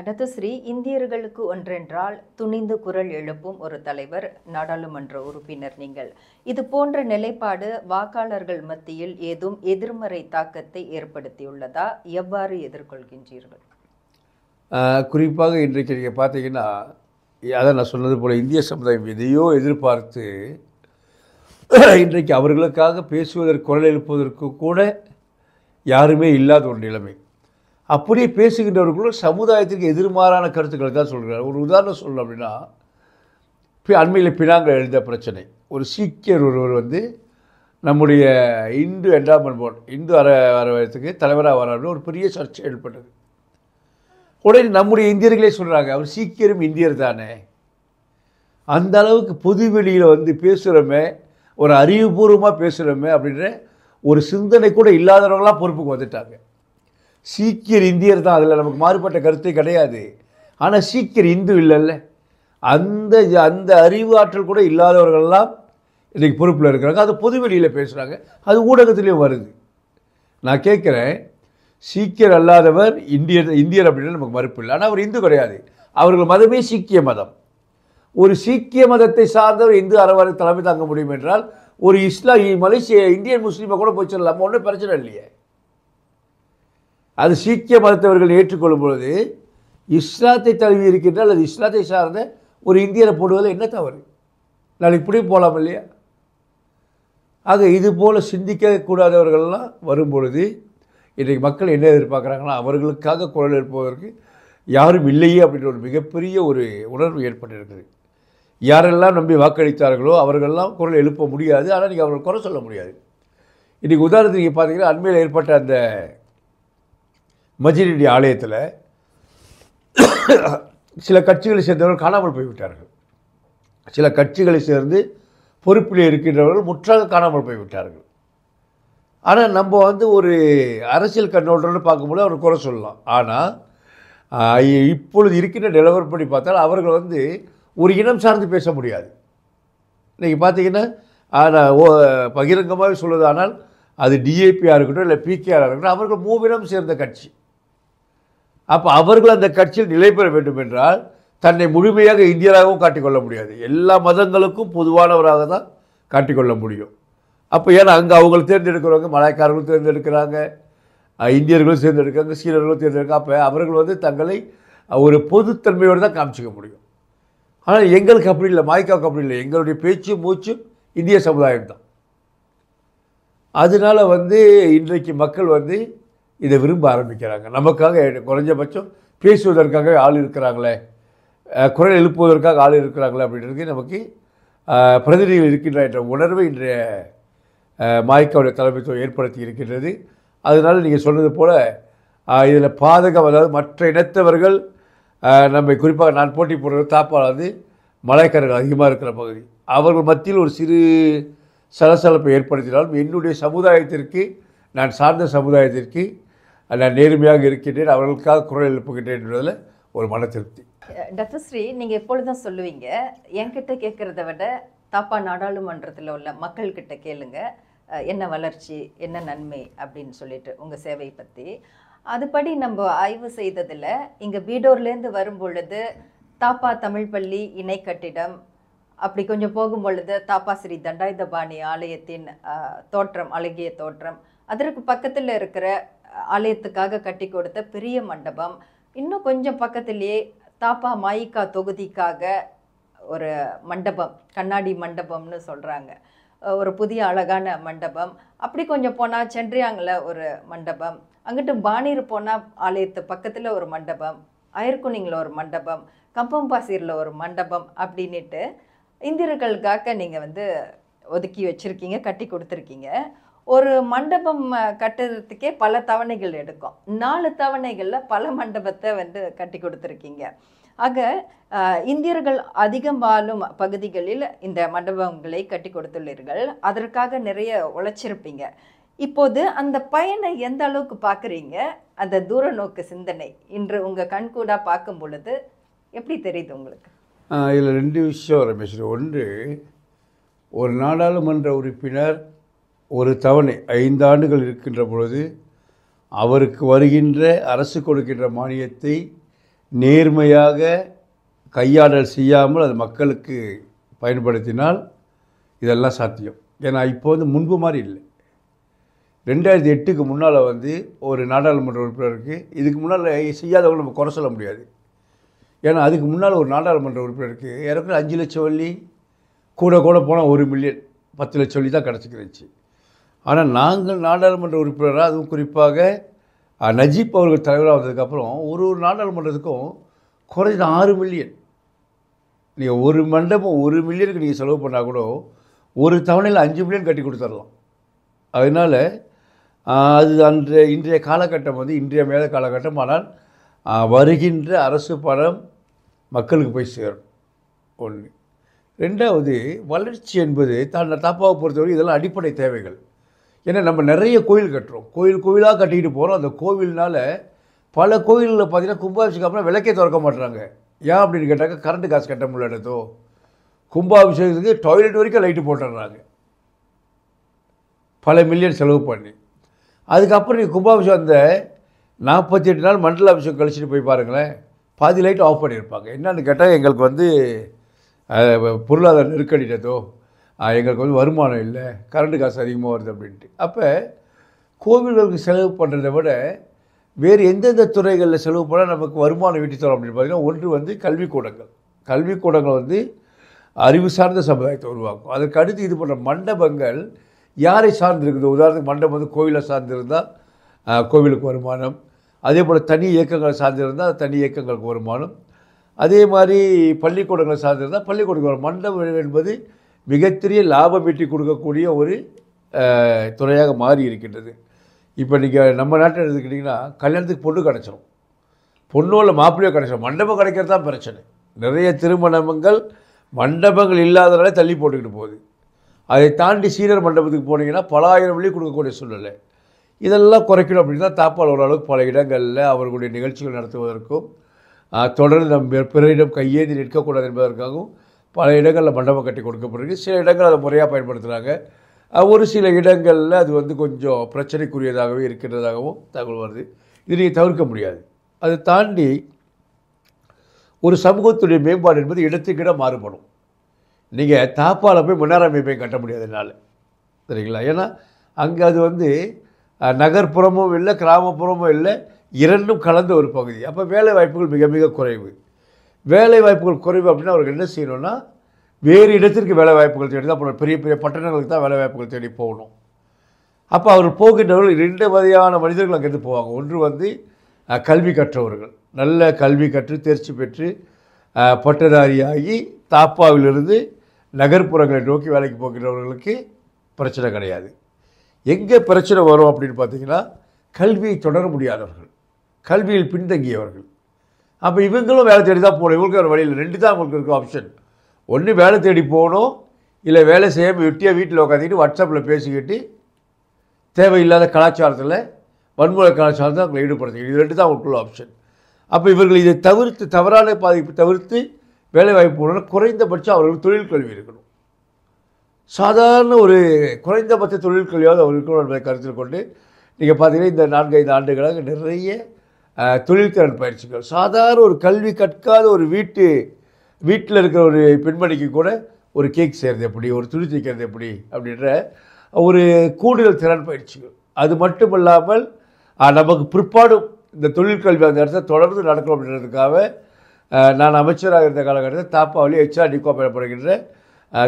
டத்தோஸ்ரீ, இந்தியர்களுக்கு ஒன்றென்றால் துணிந்து குரல் எழுப்பும் ஒரு தலைவர், நாடாளுமன்ற உறுப்பினர் நீங்கள். இது போன்ற நிலைப்பாடு வாக்காளர்கள் மத்தியில் ஏதும் எதிர்மறை தாக்கத்தை ஏற்படுத்தியுள்ளதா? எவ்வாறு எதிர்கொள்கின்றீர்கள்? குறிப்பாக இன்றைக்கு நீங்கள் பார்த்தீங்கன்னா, அதான் நான் சொன்னது போல் இந்திய சமுதாயம் எதையோ எதிர்பார்த்து இன்றைக்கு அவர்களுக்காக பேசுவதற்கு, குரல் எழுப்புவதற்கு கூட யாருமே இல்லாத ஒரு நிலைமை. அப்படியே பேசுகின்றவர்களும் சமுதாயத்திற்கு எதிர்மாறான கருத்துக்களை தான் சொல்கிறார். ஒரு உதாரணம் சொல்லணும் அப்படின்னா, அண்மையில் பினாங்கில் எழுந்த பிரச்சனை. ஒரு சீக்கியர் ஒருவர் நம்முடைய இந்து என்டாமெண்ட் போர்டு, இந்து அறவாரியத்துக்கு தலைவராக வரான்னு ஒரு பெரிய சர்ச்சை ஏற்பட்டது. உடனே நம்முடைய இந்தியர்களே சொல்கிறாங்க, அவர் சீக்கிரம் இந்தியர் தானே. அந்த அளவுக்கு பொதுவெளியில் வந்து பேசுகிறோமே, ஒரு அறிவுபூர்வமாக பேசுகிறோமே அப்படின்ற ஒரு சிந்தனை கூட இல்லாதவர்களாக பொறுப்புக்கு வந்துட்டாங்க. சீக்கியர் இந்தியர் தான், அதில் நமக்கு மாறுபட்ட கருத்தே கிடையாது. ஆனால் சீக்கியர் இந்து இல்லைல்ல, அந்த அந்த அறிவாற்றல் கூட இல்லாதவர்கள்லாம் இன்றைக்கி பொறுப்பில் இருக்கிறாங்க. அது பொதுவெளியில் பேசுகிறாங்க, அது ஊடகத்துலேயும் வருது. நான் கேட்குறேன், சீக்கியர் அல்லாதவர் இந்தியர் அப்படின்னு நமக்கு மறுப்பு இல்லை. ஆனால் அவர் இந்து கிடையாது, அவர்கள் மதமே சீக்கிய மதம். ஒரு சீக்கிய மதத்தை சார்ந்தவர் இந்து அறவாரி தலைமை தாங்க முடியும் என்றால் ஒரு மலேசிய இந்தியன் முஸ்லீமை கூட போய் சொல்லலாம், ஒன்றும் பிரச்சனை இல்லையே. அது சீக்கிய மதத்தவர்கள் ஏற்றுக்கொள்ளும் பொழுது இஸ்லாத்தை தழுவி இருக்கின்றால் அது இஸ்லாத்தை சார்ந்த ஒரு இந்தியரை போடுவதில் என்ன தவறு? நாளைக்கு இப்படியும் போகலாம் இல்லையா? ஆக இது போல் சிந்திக்கக்கூடாதவர்கள்லாம் வரும்பொழுது இன்றைக்கு மக்கள் என்ன எதிர்பார்க்குறாங்கன்னா, அவர்களுக்காக குரல் எழுப்புவதற்கு யாரும் இல்லையே அப்படின்ற ஒரு மிகப்பெரிய ஒரு உணர்வு ஏற்பட்டிருக்குது. யாரெல்லாம் நம்பி வாக்களித்தார்களோ அவர்களெல்லாம் குரல் எழுப்ப முடியாது. ஆனால் நீங்கள் அவர்கள் குறை சொல்ல முடியாது. இன்றைக்கி உதாரணத்துக்கு நீங்கள் பார்த்தீங்கன்னா, அண்மையில் ஏற்பட்ட அந்த மஜினி ஆலயத்தில் சில கட்சிகளை சேர்ந்தவர்கள் காணாமல் போய்விட்டார்கள். சில கட்சிகளை சேர்ந்து பொறுப்பில் இருக்கின்றவர்கள் முற்றாக காணாமல் போய்விட்டார்கள். ஆனால் நம்ம வந்து ஒரு அரசியல் கண்ணோட்டோடு பார்க்கும்போது அவர் குறை சொல்லலாம். ஆனால் இப்பொழுது இருக்கின்ற நிலவரப்படி பார்த்தால் அவர்கள் வந்து ஒரு இனம் சார்ந்து பேச முடியாது. இன்றைக்கி பார்த்தீங்கன்னா பகிரங்கமாக சொல்வது, ஆனால் அது டிஏபியாக இருக்கட்டும் இல்லை பிகேஆராக இருக்கட்டும், அவர்கள் மூவினம் சேர்ந்த கட்சி. அப்போ அவர்கள் அந்த கட்சியில் நிலை பெற வேண்டும் என்றால் தன்னை முழுமையாக இந்தியராகவும் காட்டிக்கொள்ள முடியாது. எல்லா மதங்களுக்கும் பொதுவானவராக தான் காட்டிக்கொள்ள முடியும். அப்போ ஏன்னா அங்கே அவங்களை தேர்ந்தெடுக்கிறவங்க மலாய்க்காரர்களும் தேர்ந்தெடுக்கிறாங்க, இந்தியர்களும் தேர்ந்தெடுக்கிறாங்க, சீனர்களும் தேர்ந்தெடுக்காங்க. அப்போ அவர்கள் வந்து தங்களை ஒரு பொதுத்தன்மையோடு தான் காமிச்சிக்க முடியும். ஆனால் எங்களுக்கு அப்படி இல்லை, மாய்க்காவுக்கு அப்படி இல்லை. எங்களுடைய பேச்சு மூச்சும் இந்திய சமுதாயம் தான். அதனால் வந்து இன்றைக்கு மக்கள் வந்து இதை விரும்ப ஆரம்பிக்கிறாங்க. நமக்காக குறைஞ்சபட்சம் பேசுவதற்காக ஆள் இருக்கிறாங்களே, குரல் எழுப்புவதற்காக ஆள் இருக்கிறாங்களே அப்படின்றது நமக்கு பிரதிநிதிகள் இருக்கின்ற என்ற உணர்வை இன்றைய மாய்க்காவுடைய தலைமைத்துவம் ஏற்படுத்தி இருக்கின்றது. அதனால் நீங்கள் சொன்னது போல் இதில் பாதகம், அதாவது மற்ற இனத்தவர்கள் நம்ம குறிப்பாக நான் போட்டி போடுற தாப்பால் வந்து மலாய்க்காரர்கள் அதிகமாக இருக்கிற பகுதி, அவர்கள் மத்தியில் ஒரு சிறு சலசலப்பை ஏற்படுத்தினாலும் என்னுடைய சமுதாயத்திற்கு, நான் சார்ந்த சமுதாயத்திற்கு நான் நேர்மையாக இருக்கின்றேன், அவர்களுக்காக குரல் எழுப்புகின்றேன் என்பதில் ஒரு மன திருப்தி. டாக்டர் ஸ்ரீ, நீங்கள் எப்பொழுதும் சொல்லுவீங்க, என்கிட்ட கேட்குறத விட தாப்பா நாடாளுமன்றத்தில் உள்ள மக்கள்கிட்ட கேளுங்க, என்ன வளர்ச்சி என்ன நன்மை அப்படின்னு சொல்லிட்டு உங்கள் சேவை பற்றி. அதுபடி நம்ம ஆய்வு செய்ததில் இங்கே பீடோர்லேருந்து வரும் பொழுது தாப்பா தமிழ் பள்ளி இணை கட்டிடம், அப்படி கொஞ்சம் போகும் பொழுது தாப்பா ஸ்ரீ தண்டாயுதபாணி ஆலயத்தின் தோற்றம், அழகிய தோற்றம், அதற்கு பக்கத்தில் இருக்கிற ஆலயத்துக்காக கட்டி கொடுத்த பெரிய மண்டபம், இன்னும் கொஞ்சம் பக்கத்திலேயே தாப்பா மாயிக்கா தொகுதிக்காக ஒரு மண்டபம், கண்ணாடி மண்டபம்னு சொல்கிறாங்க, ஒரு புதிய அழகான மண்டபம். அப்படி கொஞ்சம் போனால் சென்றியாங்கில் ஒரு மண்டபம், அங்கிட்டு பானீர் போனால் ஆலயத்து பக்கத்தில் ஒரு மண்டபம், அயர்குனிங்கில் ஒரு மண்டபம், கம்பம்பாசீரில் ஒரு மண்டபம் அப்படின்ட்டு இந்தியர்களுக்காக நீங்கள் வந்து ஒதுக்கி வச்சுருக்கீங்க, கட்டி கொடுத்துருக்கீங்க. ஒரு மண்டபம் கட்டுறதுக்கே பல தவணைகள் எடுக்கும். 4 தவணைகளில் பல மண்டபத்தை வந்து கட்டி கொடுத்துருக்கீங்க. ஆக இந்தியர்கள் அதிகம் வாழும் பகுதிகளில் இந்த மண்டபங்களை கட்டி கொடுத்துள்ளீர்கள். அதற்காக நிறைய உழைச்சிருப்பீங்க. இப்போது அந்த பயனை எந்த அளவுக்கு பார்க்குறீங்க? அந்த தூர நோக்கு சிந்தனை இன்று உங்கள் கண்கூடாக பார்க்கும் பொழுது எப்படி தெரியுது உங்களுக்கு? இதில் 2 விஷயம் ரமேஷ். ஒன்று, ஒரு நாடாளுமன்ற உறுப்பினர் ஒரு தவணை 5 ஆண்டுகள் இருக்கின்ற பொழுது அவருக்கு வருகின்ற அரசு கொடுக்கின்ற மானியத்தை நேர்மையாக கையாடல் செய்யாமல் அது மக்களுக்கு பயன்படுத்தினால் இதெல்லாம் சாத்தியம். ஏன்னா இப்போ வந்து முன்பு மாதிரி இல்லை. 2008க்கு முன்னால் வந்து ஒரு நாடாளுமன்ற உறுப்பினருக்கு, இதுக்கு முன்னால் செய்யாதவங்க நம்ம குறை சொல்ல முடியாது. ஏன்னா அதுக்கு முன்னால் ஒரு நாடாளுமன்ற உறுப்பினருக்கு ஏறக்குறைய 5 லட்சம் வள்ளி, கூட போனால் 1 மில்லியன் 10 லட்சம் வள்ளி தான் கிடச்சிக்கிருச்சு. ஆனால் நாங்கள் நாடாளுமன்ற உறுப்பினராக, அதுவும் குறிப்பாக நஜீப் அவர்கள் தலைவராக வந்ததுக்கப்புறம் ஒரு நாடாளுமன்றத்துக்கும் குறைஞ்சது 6 மில்லியன். நீங்கள் ஒரு மண்டபம் 1 மில்லியனுக்கு நீங்கள் செலவு பண்ணால் கூட ஒரு தவணையில் 5 மில்லியன் கட்டி கொடுத்துடலாம். அதனால் அது இன்றைய காலகட்டம் வந்து இன்றைய மேல காலகட்டம். ஆனால் வருகின்ற அரசு பணம் மக்களுக்கு போய் சேரும். ஒன்று. ரெண்டாவது, வளர்ச்சி என்பது தாப்பாவை பொறுத்தவரை இதெல்லாம் அடிப்படை தேவைகள். ஏன்னா நம்ம நிறைய கோயில் கட்டுறோம், கோயிலாக கட்டிக்கிட்டு போகிறோம். அந்த கோவில்னால் பல கோயிலில் பார்த்திங்கன்னா கும்பாபிஷேகம் அப்புறம் விளக்கே திறக்க மாட்டுறாங்க. ஏன் அப்படின்னு கேட்டாக்க கரண்ட்டு காசு கட்ட முடியலதோ, கும்பாபிஷேகத்துக்கு டாய்லெட் வரைக்கும் லைட்டு போட்டுடுறாங்க பல மில்லியன் செலவு பண்ணி. அதுக்கப்புறம் நீங்கள் கும்பாபிஷேகம் அந்த 48 நாள் மண்டல அபிஷேகம் கழிச்சிட்டு போய் பாருங்களேன், பாதி லைட் ஆஃப் பண்ணியிருப்பாங்க. என்னன்னு கேட்டால் எங்களுக்கு வந்து பொருளாதார நெருக்கடினதோ, எங்களுக்கு வந்து வருமானம் இல்லை, கரண்ட்டு காசு அதிகமாக வருது அப்படின்ட்டு. அப்போ கோவில்களுக்கு செலவு பண்ணுறதை விட வேறு எந்தெந்த துறைகளில் செலவு பண்ணால் நமக்கு வருமானம் ஈட்டி தரோம் அப்படின்னு பார்த்தீங்கன்னா, ஒன்று வந்து கல்விக்கூடங்கள் வந்து அறிவு சார்ந்த சமுதாயத்தை உருவாக்கும். அதற்கு அடுத்து இது போன்ற மண்டபங்கள் யாரை சார்ந்து இருக்குது? உதாரணத்துக்கு மண்டபம் வந்து கோவிலை சார்ந்திருந்தால் கோவிலுக்கு வருமானம், அதே போல் தனி இயக்கங்களை சார்ந்திருந்தால் தனி இயக்கங்களுக்கு வருமானம், அதே மாதிரி பள்ளிக்கூடங்களை சார்ந்திருந்தால் பள்ளிக்கூடங்களுக்கு வரும். மண்டபம் என்பது மிகப்பெரிய லாபம் ஈட்டி கொடுக்கக்கூடிய ஒரு துறையாக மாறி இருக்கின்றது. இப்போ நீங்கள் நம்ம நாட்டில் எடுத்துக்கிட்டிங்கன்னா கல்யாணத்துக்கு பொண்ணு கிடச்சிடும், பொண்ணோ இல்லை மாப்பிள்ளையோ கிடச்சிடும், மண்டபம் கிடைக்கிறது தான் பிரச்சனை. நிறைய திருமணங்கள் மண்டபங்கள் இல்லாதனால தள்ளி போட்டுக்கிட்டு போகுது. அதை தாண்டி சீனர் மண்டபத்துக்கு போனீங்கன்னா பல ஆயிரம் வழி கொடுக்கக்கூடிய சூழ்நிலை. இதெல்லாம் குறைக்கணும் அப்படின்னு தான் தாப்பால் ஓரளவுக்கு பல இடங்களில் அவர்களுடைய நிகழ்ச்சிகள் நடத்துவதற்கும் தொடர்ந்து நம்ம பிறரிடம் கையேந்தி நிற்கக்கூடாது என்பதற்காகவும் பல இடங்களில் மண்டபம் கட்டி கொடுக்கப்படுறது. சில இடங்கள் அதை முறையாக பயன்படுத்துகிறாங்க, ஒரு சில இடங்களில் அது வந்து கொஞ்சம் பிரச்சனைக்குரியதாகவே இருக்கின்றதாகவும் தகவல் வருது. இது நீங்கள் தவிர்க்க முடியாது. அதை தாண்டி ஒரு சமூகத்துடைய மேம்பாடு என்பது இடத்துக்கிட மாறுபடும். நீங்கள் தாப்பால் போய் மின்னார அமைப்பை கட்ட முடியாது என்னால், சரிங்களா? ஏன்னா அங்கே அது வந்து நகர்ப்புறமும் இல்லை, கிராமப்புறமும் இல்லை, இரண்டும் கலந்த ஒரு பகுதி. அப்போ வேலை வாய்ப்புகள் மிக மிக குறைவு. வேலை வாய்ப்புகள் குறைவு அப்படின்னா அவருக்கு என்ன செய்யணும்னா, வேறு இடத்திற்கு வேலை வாய்ப்புகள் தேடி தான் போகணும். பெரிய பெரிய பட்டணங்களுக்கு தான் வேலை வாய்ப்புகள் தேடி போகணும். அப்போ அவர் போகின்றவர்கள் 2 வகையான மனிதர்கள் அங்கேருந்து போவாங்க. ஒன்று வந்து கல்வி கற்றவர்கள், நல்ல கல்வி கற்று தேர்ச்சி பெற்று பட்டதாரியாகி தாப்பாவிலிருந்து நகர்ப்புறங்களை நோக்கி வேலைக்கு போகிறவர்களுக்கு பிரச்சனை கிடையாது. எங்கே பிரச்சனை வரும் அப்படின்னு பார்த்தீங்கன்னா, கல்வியை தொடர முடியாதவர்கள், கல்வியில் பின்தங்கியவர்கள். அப்போ இவங்களும் வேலை தேடி தான் போகணும். இவங்களுக்கு ஒரு வழியில் 2 தான் உங்களுக்கு இருக்க ஆப்ஷன். ஒன்று வேலை தேடி போகணும், இல்லை வேலை செய்யாமல் வெட்டியாக வீட்டில் உட்காந்துக்கிட்டு வாட்ஸ்அப்பில் பேசிக்கிட்டு தேவையில்லாத கலாச்சாரத்தில் வன்முறை கலாச்சாரத்தை அவங்களை ஈடுபடுத்திக்கிட்டு, இது 2 தான் அவங்களுக்குள்ள ஆப்ஷன். அப்போ இவர்கள் இதை தவிர்த்து, தவறான பாதிப்பு தவிர்த்து வேலை வாய்ப்பு போகணும்னா குறைந்தபட்சம் அவர்களுக்கு தொழில் கல்வி இருக்கணும். சாதாரண ஒரு குறைந்தபட்ச தொழில் கல்வியாவது அவர் இருக்கணும் என்பதை கருத்தில் கொண்டு நீங்கள் பார்த்தீங்கன்னா இந்த 4-5 ஆண்டுகளாக நிறைய தொழில்திறன் பயிற்சிகள், சாதாரண ஒரு கல்வி கற்காத ஒரு வீட்டில் இருக்கிற ஒரு பெண்மணிக்கு கூட ஒரு கேக் செய்கிறது எப்படி, ஒரு துணி தைக்கிறது எப்படி அப்படின்ற ஒரு கூடுதல் திறன் பயிற்சிகள். அது மட்டும் இல்லாமல் நமக்கு பிற்பாடும் இந்த தொழிற்கல்வி அந்த இடத்துல தொடர்ந்து நடக்கும் அப்படின்றதுக்காக நான் அமைச்சராக இருந்த காலகட்டத்தில் தாப்பாவிலே HRDCO பெறப்படுகின்ற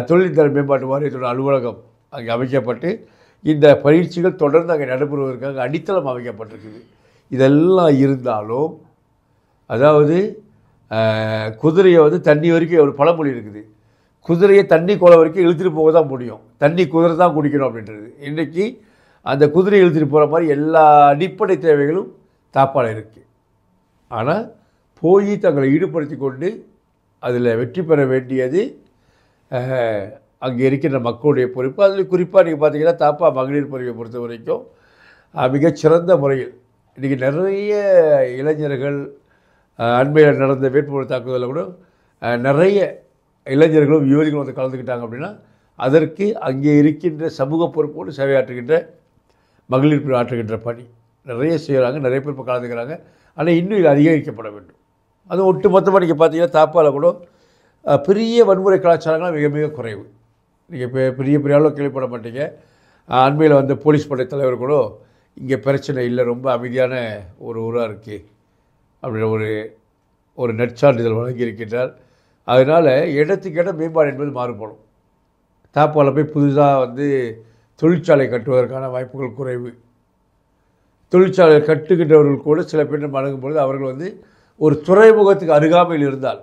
தொழில்திறன் மேம்பாட்டு வாரியத்தோட அலுவலகம் அங்கே அமைக்கப்பட்டு இந்த பயிற்சிகள் தொடர்ந்து அங்கே நடைபெறுவதற்காக அடித்தளம் அமைக்கப்பட்டிருக்குது. இதெல்லாம் இருந்தாலும், அதாவது குதிரையை வந்து தண்ணி வரைக்கும் ஒரு பழமொழி இருக்குது, குதிரையை தண்ணி குளம் வரைக்கும் இழுத்துட்டு போக தான் முடியும், தண்ணி குதிரை தான் குடிக்கணும் அப்படின்றது. இன்றைக்கி அந்த குதிரையை இழுத்துட்டு போகிற மாதிரி எல்லா அடிப்படை தேவைகளும் தாப்பால் இருக்குது. ஆனால் போய் தங்களை ஈடுபடுத்தி கொண்டு அதில் வெற்றி பெற வேண்டியது அங்கே இருக்கின்ற மக்களுடைய பொறுப்பு. அதில் குறிப்பாக நீங்கள் பார்த்தீங்கன்னா தாப்பா மகளிர் பிரிவை பொறுத்த வரைக்கும் மிகச்சிறந்த முறையில் இன்றைக்கி நிறைய இளைஞர்கள், அண்மையில் நடந்த வேட்புமனு தாக்குதலில் கூட நிறைய இளைஞர்களும் யுவதிகளும் வந்து கலந்துக்கிட்டாங்க. அப்படின்னா அதற்கு அங்கே இருக்கின்ற சமூக பொறுப்போடு சேவையாற்றுகின்ற மகளிர் பிரிவு ஆற்றுகின்ற பணி நிறைய செய்கிறாங்க, நிறைய பேர் இப்போ கலந்துக்கிறாங்க. ஆனால் இன்னும் இது அதிகரிக்கப்பட வேண்டும். அது ஒட்டு மொத்தமாக நீங்கள் பார்த்தீங்கன்னா தாப்பால் கூட பெரிய வன்முறை கலாச்சாரங்கள் மிக மிக குறைவு. நீங்கள் இப்போ பெரிய அளவில் கேள்விப்பட மாட்டீங்க. அண்மையில் வந்த போலீஸ் படை தலைவர் கூட இங்கே பிரச்சனை இல்லை, ரொம்ப அமைதியான ஒரு ஊராக இருக்குது அப்படின்ற ஒரு நற்சான்றிதழ் வழங்கியிருக்கின்றார். அதனால் இடத்துக்கு இடம் மேம்பாடு என்பது மாறுபடும். தாப்பால் போய் புதுசாக வந்து தொழிற்சாலை கட்டுவதற்கான வாய்ப்புகள் குறைவு. தொழிற்சாலை கட்டுகின்றவர்கள் கூட சில பேர் அணுகும்பொழுது அவர்கள் வந்து ஒரு துறைமுகத்துக்கு அருகாமையில் இருந்தால்,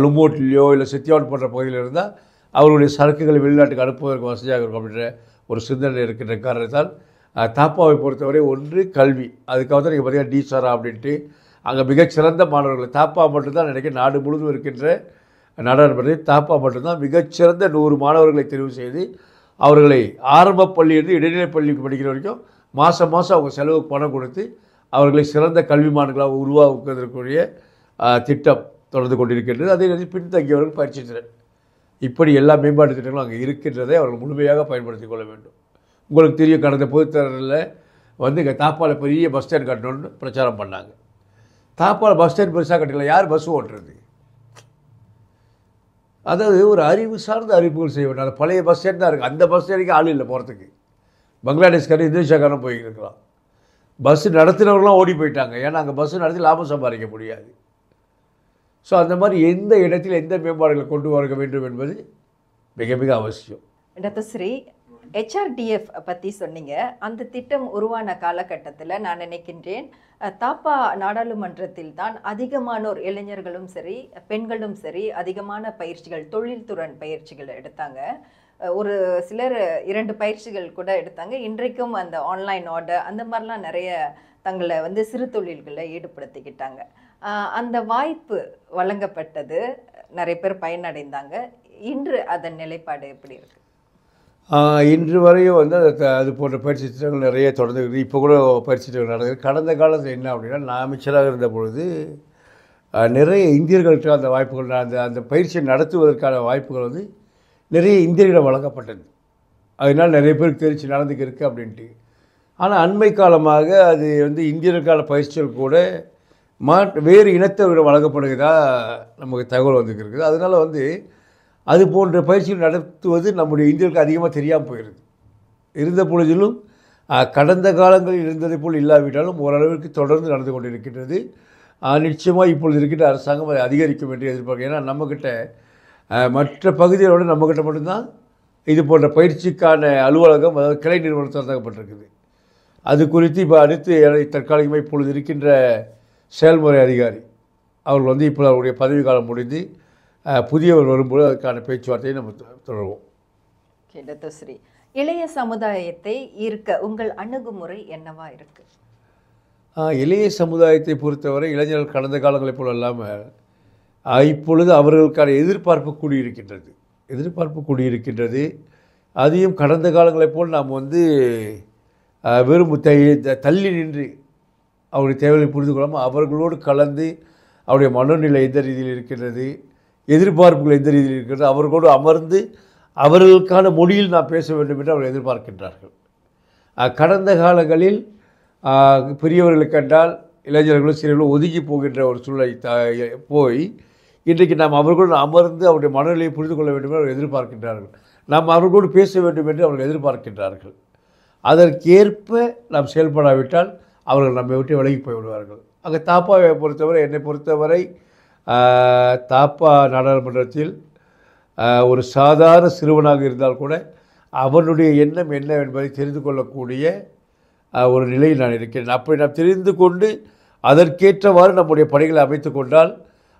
லுமோட்லேயோ இல்லை சித்தியாவன் போன்ற பகுதியில் இருந்தால் அவர்களுடைய சரக்குகளை வெளிநாட்டுக்கு அனுப்புவதற்கு வசதியாக இருக்கும் அப்படின்ற ஒரு சிந்தனை இருக்கின்ற காரணத்தால் தாப்பாவை பொறுத்தவரை ஒன்று கல்வி, அதுக்காக தான் நீங்கள் பார்த்தீங்கன்னா டிசாரா அப்படின்ட்டு அங்கே மிகச்சிறந்த மாணவர்கள் தாப்பா மட்டும்தான் நினைக்கிறேன் நாடு முழுவதும் இருக்கின்ற நாடாளுமன்றத்தில் தாப்பா மட்டும்தான் மிகச்சிறந்த 100 மாணவர்களை தெரிவு செய்து அவர்களை ஆரம்ப பள்ளியிலிருந்து இடைநிலைப் பள்ளிக்கு படிக்கிற வரைக்கும் மாதம் அவங்க செலவுக்கு பணம் கொடுத்து அவர்களை சிறந்த கல்விமான்களாக உருவாக்குவதற்குரிய திட்டம் தொடர்ந்து கொண்டிருக்கின்றது. அதே நேரத்தில் பின்தங்கியவர்கள் பயிற்சி திறன் இப்படி எல்லா மேம்பாட்டு திட்டங்களும் அங்கே இருக்கின்றதை அவர்கள் முழுமையாக பயன்படுத்தி கொள்ள வேண்டும். உங்களுக்கு தெரியும், கடந்த பொதுத்தேர்தலில் இங்கே தாப்பாவில் பெரிய பஸ் ஸ்டாண்ட் கட்டணும்னு பிரச்சாரம் பண்ணாங்க. தாப்பாவில் பஸ் ஸ்டாண்ட் பெருசாக கட்டல, யார் பஸ் ஓட்டுறது? அதாவது ஒரு அறிவு சார்ந்த அறிவிப்புகள் செய்ய வேண்டும். அந்த பழைய பஸ் ஸ்டாண்ட் தான் இருக்குது, அந்த பஸ் ஸ்டாண்டுக்கு ஆள் இல்லை போகிறதுக்கு. பங்களாதேஷ்காரன் இந்தோனேஷியாக்காரன் போயிருக்கலாம். பஸ்ஸு நடத்தினவர்களாம் ஓடி போயிட்டாங்க, ஏன்னா அங்கே பஸ்ஸு நடத்தி லாபம் சம்பாதிக்க முடியாது. ஸோ அந்த மாதிரி எந்த இடத்தில் எந்த மேம்பாடுகளை கொண்டு வர வேண்டும் என்பது மிக மிக அவசியம். டாக்டர் ஸ்ரீ, HRDF பற்றி சொன்னீங்க. அந்த திட்டம் உருவான காலகட்டத்தில் நான் நினைக்கின்றேன் தாப்பா நாடாளுமன்றத்தில் தான் அதிகமானோர் இளைஞர்களும் சரி பெண்களும் சரி அதிகமான பயிற்சிகள் தொழில்துறை பயிற்சிகள் எடுத்தாங்க. ஒரு சிலர் 2 பயிற்சிகள் கூட எடுத்தாங்க. இன்றைக்கும் அந்த ஆன்லைன் ஆர்டர் அந்த மாதிரிலாம் நிறைய தங்களை சிறு தொழில்களை ஈடுபடுத்திக்கிட்டாங்க. அந்த வாய்ப்பு வழங்கப்பட்டது, நிறைய பேர் பயனடைந்தாங்க. இன்று அதன் நிலைப்பாடு எப்படி இருக்கு? இன்று வரையும் அது போன்ற பயிற்சி திட்டங்கள் நிறைய தொடர்ந்து இப்போ கூட பயிற்சி திட்டங்கள் நடக்குது. கடந்த காலத்தில் என்ன அப்படின்னா, நான் அமைச்சராக இருந்த பொழுது நிறைய இந்தியர்களுக்கு அந்த வாய்ப்புகள் அந்த பயிற்சியை நடத்துவதற்கான வாய்ப்புகள் நிறைய இந்தியர்களிடம் வழங்கப்பட்டது. அதனால் நிறைய பேருக்கு தெரிஞ்சு நடந்துக்கிருக்கு அப்படின்ட்டு. ஆனால் அண்மை காலமாக அது இந்தியர்களுக்கான பயிற்சிகள் கூட வேறு இனத்தவர்களிடம் வழங்கப்படுகிறதா நமக்கு தகவல் வந்துருக்கு. அதனால் அது போன்ற பயிற்சிகள் நடத்துவது நம்முடைய இந்தியர்களுக்கு அதிகமாக தெரியாமல் போயிடுது. இருந்த பொழுதிலும் கடந்த காலங்களில் இருந்ததை போல் இல்லாவிட்டாலும் ஓரளவிற்கு தொடர்ந்து நடந்து கொண்டிருக்கின்றது. நிச்சயமாக இப்பொழுது இருக்கின்ற அரசாங்கம் அதை அதிகரிக்கும் என்று எதிர்பார்க்க. ஏன்னா நம்மக்கிட்ட மற்ற பகுதிகளோடு நம்மக்கிட்ட மட்டும்தான் இது போன்ற பயிற்சிக்கான அலுவலகம், அதாவது கிளை நிறுவனம் திறக்கப்பட்டிருக்குது. அது குறித்து இப்போ அடுத்து தற்காலிகமாக இப்பொழுது இருக்கின்ற செயல்முறை அதிகாரி அவர்கள் இப்போ அவருடைய பதவி காலம் முடிந்து புதியவர் வரும்போது அதுக்கான பேச்சுவார்த்தையை நம்ம தொடருவோம். டாக்டர் ஸ்ரீ, இளைய சமுதாயத்தை ஈர்க்க உங்கள் அணுகுமுறை என்னவா இருக்கு? இளைய சமுதாயத்தை பொறுத்தவரை இளைஞர்கள் கடந்த காலங்களைப் போல இல்லாமல் இப்பொழுது அவர்களுக்கான எதிர்பார்ப்பு கூடியிருக்கின்றது. அதையும் கடந்த காலங்களைப் போல் நாம் வெறும் தள்ளி நின்று அவருடைய தேவைகளை புரிந்து கொள்ளாமல் அவர்களோடு கலந்து அவருடைய மனநிலை எந்த ரீதியில் இருக்கின்றது, எதிர்பார்ப்புகள் எந்த ரீதியில் இருக்கிறது, அவர்களோடு அமர்ந்து அவர்களுக்கான மொழியில் நாம் பேச வேண்டும் என்று அவர்கள் எதிர்பார்க்கின்றார்கள். கடந்த காலங்களில் பெரியவர்களை கண்டால் இளைஞர்களும் சிறியர்களும் ஒதுங்கி போகின்ற ஒரு சூழலை போய் இன்றைக்கு நாம் அவர்களோடு அமர்ந்து அவருடைய மனநிலையை புரிந்து கொள்ள வேண்டும் என்று அவர்கள் எதிர்பார்க்கின்றார்கள். நாம் அவர்களோடு பேச வேண்டும் என்று அவர்கள் எதிர்பார்க்கின்றார்கள். அதற்கேற்ப நாம் செயல்படாவிட்டால் அவர்கள் நம்மை விட்டு விலகி போய்விடுவார்கள். அங்கே தாப்பாவை பொறுத்தவரை, என்னை பொறுத்தவரை தாப்பா நாடாளுமன்றத்தில் ஒரு சாதாரண சிறுவனாக இருந்தால் கூட அவனுடைய எண்ணம் என்ன என்பதை தெரிந்து கொள்ளக்கூடிய ஒரு நிலையில் நான் இருக்கிறேன். அப்படி நாம் தெரிந்து கொண்டு அதற்கேற்றவாறு நம்முடைய பணிகளை அமைத்து கொண்டால்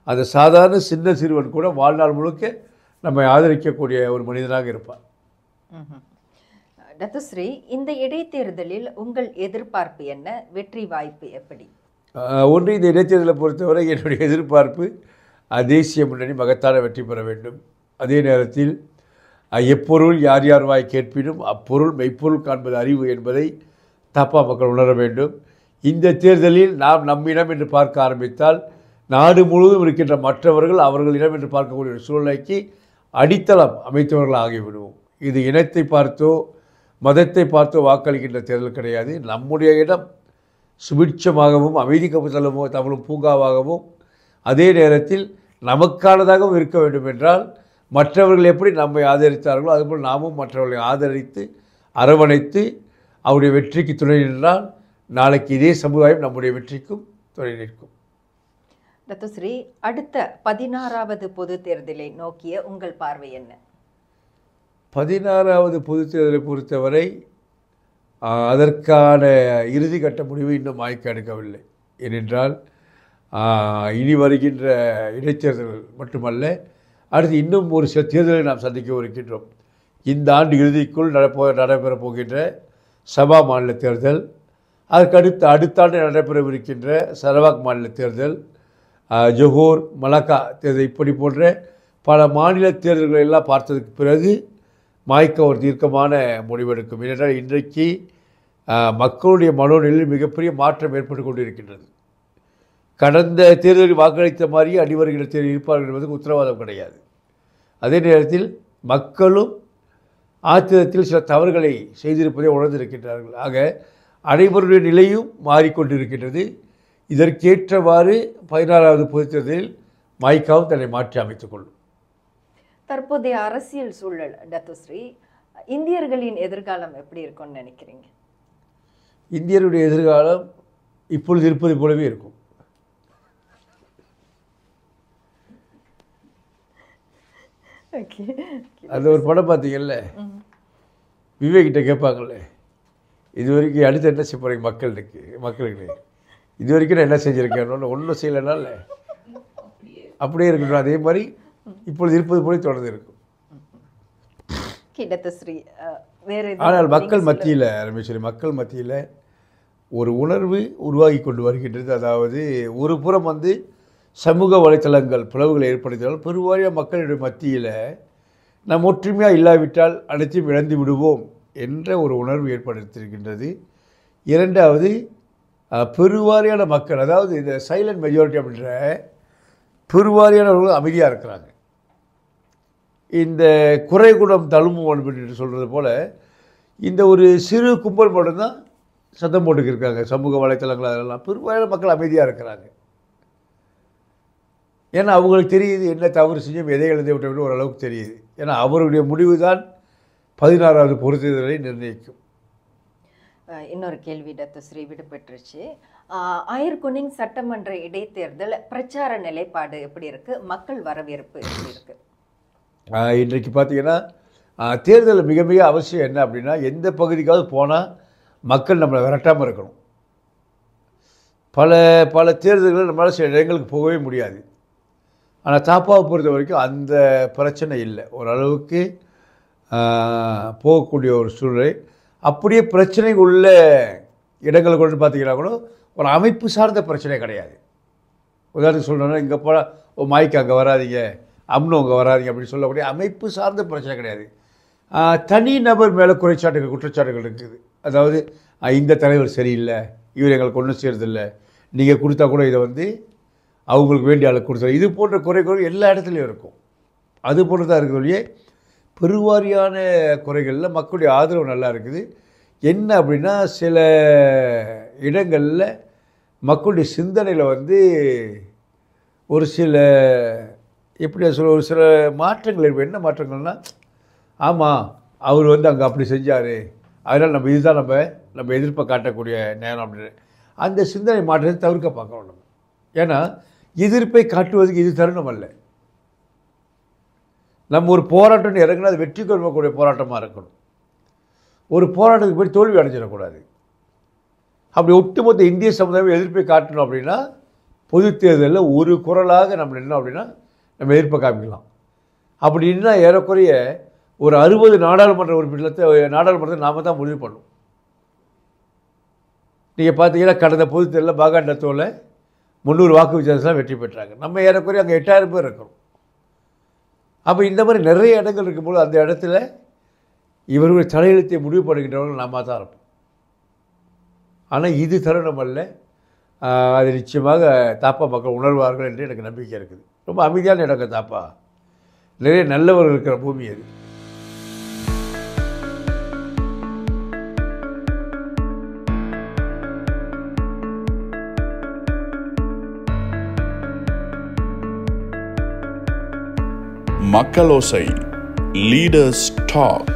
அந்த சாதாரண சின்ன சிறுவன் கூட வாழ்நாள் முழுக்க நம்மை ஆதரிக்கக்கூடிய ஒரு மனிதனாக இருப்பான். டாக்டர் ஸ்ரீ, இந்த இடைத்தேர்தலில் உங்கள் எதிர்பார்ப்பு என்ன? வெற்றி வாய்ப்பு எப்படி? ஒன்று, இந்த இடைத்தேர்தலை பொறுத்தவரை என்னுடைய எதிர்பார்ப்பு தேசிய முன்னணி மகத்தான வெற்றி பெற வேண்டும். அதே நேரத்தில் எப்பொருள் யார் யார் வாய் கேட்பினும் அப்பொருள் மெய்ப்பொருள் காண்பது அறிவு என்பதை தாப்பா மக்கள் உணர வேண்டும். இந்த தேர்தலில் நாம் நம்மிடம் என்று பார்க்க ஆரம்பித்தால் நாடு முழுவதும் இருக்கின்ற மற்றவர்கள் அவர்களிடம் என்று பார்க்கக்கூடிய ஒரு சூழ்நிலைக்கு அடித்தளம் அமைத்தவர்கள் ஆகிவிடுவோம். இது இனத்தை பார்த்தோ மதத்தை பார்த்தோ வாக்களிக்கின்ற தேர்தல் கிடையாது. நம்முடைய இடம் சுபிட்சமாகவும் அமைதி தமிழும் பூங்காவாகவும் அதே நேரத்தில் நமக்கானதாகவும் இருக்க வேண்டும் என்றால் மற்றவர்கள் எப்படி நம்மை ஆதரித்தார்களோ அதுபோல் நாமும் மற்றவர்களை ஆதரித்து அரவணைத்து அவருடைய வெற்றிக்கு துணை நின்றால் நாளைக்கு இதே சமுதாயம் நம்முடைய வெற்றிக்கும் துணை நிற்கும். டாக்டர் ஸ்ரீ, அடுத்த 16வது பொது தேர்தலை நோக்கிய உங்கள் பார்வை என்ன? 16வது பொது தேர்தலை பொறுத்தவரை அதற்கான இறுதிக்கட்ட முடிவு இன்னும் ஆய்க்க எடுக்கவில்லை. ஏனென்றால் இனி வருகின்ற இடைத்தேர்தல்கள் மட்டுமல்ல, அடுத்து இன்னும் ஒரு சில தேர்தலை நாம் சந்திக்க இருக்கின்றோம். இந்த ஆண்டு இறுதிக்குள் நடைபெறப் போகின்ற சபா மாநில தேர்தல், அதற்கு அடுத்தாண்டு நடைபெறவிருக்கின்ற சரவாக் மாநில தேர்தல், ஜொஹோர், மலாக்கா தேர்தல், இப்படி போன்ற பல மாநில தேர்தல்களை எல்லாம் பார்த்ததுக்கு பிறகு மாய்க்கா ஒரு தீர்க்கமான முடிவெடுக்கும். ஏனென்றால் இன்றைக்கு மக்களுடைய மனோநிலையில் மிகப்பெரிய மாற்றம் ஏற்பட்டு கொண்டிருக்கின்றது. கடந்த தேர்தலில் வாக்களித்த மாதிரியே அடிவருகிற தேர்தல் இருப்பார்கள் என்பதுக்கு உத்தரவாதம் கிடையாது. அதே நேரத்தில் மக்களும் ஆத்திரத்தில் சில தவறுகளை செய்திருப்பதை உணர்ந்திருக்கின்றார்கள். ஆக அனைவருடைய நிலையும் மாறிக்கொண்டிருக்கின்றது. இதற்கேற்றவாறு 16வது பொதுத் தேர்தலில் மாய்க்காவும் தன்னை மாற்றி அமைத்துக் கொள்ளும். தற்போதைய அரசியல் சூழல் டத்தோஸ்ரீ, இந்தியர்களின் எதிர்காலம் எப்படி இருக்கும்னு நினைக்கிறீங்க? இந்தியருடைய எதிர்காலம் இப்பொழுது இருப்பது போலவே இருக்கும். அது ஒரு படம் பார்த்தீங்கல்ல, விவேக்கிட்ட கேட்பாங்கல்ல, இது வரைக்கும் அடுத்து என்ன செய்ய போகிறீங்க மக்களுக்கு இது வரைக்கும் நான் என்ன செஞ்சுருக்கேன், ஒன்றும் செய்யலைனால அப்படியே இருக்கணும். அதே மாதிரி இப்பொழுது இருப்பது போல தொடர்ந்து இருக்கும். ஆனால் மக்கள் மத்தியில் ரமேஸ்வரி, மக்கள் மத்தியில் ஒரு உணர்வு உருவாகி கொண்டு வருகின்றது. அதாவது ஒரு புறம் சமூக வலைத்தளங்கள் பிளவுகளை ஏற்படுத்தினால் பெருவாரிய மக்களுடைய மத்தியில் நாம் ஒற்றுமையாக இல்லாவிட்டால் அனைத்தையும் இழந்து விடுவோம் என்ற ஒரு உணர்வு ஏற்படுத்தியிருக்கின்றது. இரண்டாவது, பெருவாரியான மக்கள், அதாவது இந்த சைலண்ட் மெஜாரிட்டி அப்படின்ற பெருவாரியானவர்கள் அமைதியாக இருக்கிறாங்க. இந்த குறைகுணம் தழும்பும் என்று சொல்கிறது போல் இந்த ஒரு சிறு கும்பல் மட்டும்தான் சத்தம் போட்டுக்கிருக்காங்க சமூக வலைத்தளங்கள். அதெல்லாம் பெருவாரியான மக்கள் அமைதியாக இருக்கிறாங்க. ஏன்னா அவங்களுக்கு தெரியுது என்ன தவறு செஞ்சோம், எதை எழுதி விட்டு ஓரளவுக்கு தெரியுது. ஏன்னா அவருடைய முடிவு தான் 16வது பொதுத் தேர்தலை நிர்ணயிக்கும். இன்னொரு கேள்வி டத்தோஸ்ரீ விடுபட்டுருச்சு. ஆயர்குனிங் சட்டமன்ற இடைத்தேர்தல் பிரச்சார நிலைப்பாடு எப்படி இருக்கு? மக்கள் வரவேற்பு எப்படி இருக்கு? இன்றைக்கு பார்த்தீங்கன்னா தேர்தல் மிக மிக அவசியம் என்ன அப்படின்னா, எந்த பகுதிக்காவது போனால் மக்கள் நம்மளை விரட்டாமல் இருக்கணும். பல தேர்தல்கள் நம்மளால் சில இடங்களுக்கு போகவே முடியாது. ஆனால் தாப்பாவை பொறுத்த வரைக்கும் அந்த பிரச்சனை இல்லை. ஓரளவுக்கு போகக்கூடிய ஒரு சூழ்நிலை. அப்படியே பிரச்சனை உள்ள இடங்களை கொண்டு பார்த்தீங்கன்னா கூட ஒரு அமைப்பு சார்ந்த பிரச்சனை கிடையாது. உதாரணத்துக்கு சொல்லணும்னா, இங்கே போனால் மாய்க்கு அங்கே வராதிங்க, அம்னோ அங்கே வராதிங்க அப்படின்னு சொல்லக்கூடிய அமைப்பு சார்ந்த பிரச்சனை கிடையாது. தனி நபர் மேலே குற்றச்சாட்டுகள் இருக்குது. அதாவது இந்த தலைவர் சரியில்லை, இவர் எங்களுக்கு ஒன்றும் செய்கிறதில்லை, நீங்கள் கொடுத்தா கூட இதை அவங்களுக்கு வேண்டிய ஆளுக்கு கொடுத்தாரு, இது போன்ற குறைகள் எல்லா இடத்துலையும் இருக்கும். அது போன்று தான் இருக்கிறதுலையே பெருவாரியான குறைகளில் மக்களுடைய ஆதரவு நல்லா இருக்குது. என்ன அப்படின்னா, சில இடங்களில் மக்களுடைய சிந்தனையில் ஒரு சில எப்படி சொல்ல ஒரு சில மாற்றங்கள் இருக்கும். என்ன மாற்றங்கள்னால், ஆமாம் அவர் அங்கே அப்படி செஞ்சார், அதனால் நம்ம இதுதான் நம்ம எதிர்ப்பை காட்டக்கூடிய நேரம் அப்படின்னு அந்த சிந்தனை மாற்றத்தை தவிர்க்க பார்க்கணும் நம்ம. ஏன்னா எதிர்ப்பை காட்டுவதுக்கு இது தருணம் அல்ல. நம்ம ஒரு போராட்டம் இறங்கினா அது வெற்றி கொள்ளக்கூடிய போராட்டமாக இருக்கணும். ஒரு போராட்டத்துக்கு போய் தோல்வி அடைஞ்சிடக்கூடாது. அப்படி ஒட்டுமொத்த இந்திய சமுதாயம் எதிர்ப்பை காட்டணும் அப்படின்னா பொது தேர்தலில் ஒரு குரலாக நம்ம நின்னோம் அப்படின்னா நம்ம எதிர்ப்பை காமிக்கலாம். அப்படி நின்னா ஏறக்குறைய ஒரு 60 நாடாளுமன்ற நாடாளுமன்றத்தை நாம் தான் முடிவு பண்ணணும். நீங்கள் பார்த்தீங்கன்னா கடந்த பொது தேர்தலில் பாகாண்டத்தோவில் 300 வாக்கு வித்தியாசம் வெற்றி பெற்றாங்க. நம்ம ஏறக்குறைய அங்கே 8000 பேர் இருக்கிறோம். அப்போ இந்த மாதிரி நிறைய இடங்கள் இருக்கும்போது அந்த இடத்துல இவர்களுடைய தலையெழுத்தை முடிவு பண்ணுகின்றவர்கள் நாம தான் இருப்போம். ஆனால் இது தருணம் அல்ல. அது நிச்சயமாக தாப்பா மக்கள் உணர்வார்கள் என்று எனக்கு நம்பிக்கை இருக்குது. ரொம்ப அமைதியான இடங்க தாப்பா, நிறைய நல்லவர்கள் இருக்கிற பூமி அது. மக்களோசை, லீடர்ஸ் டாக்.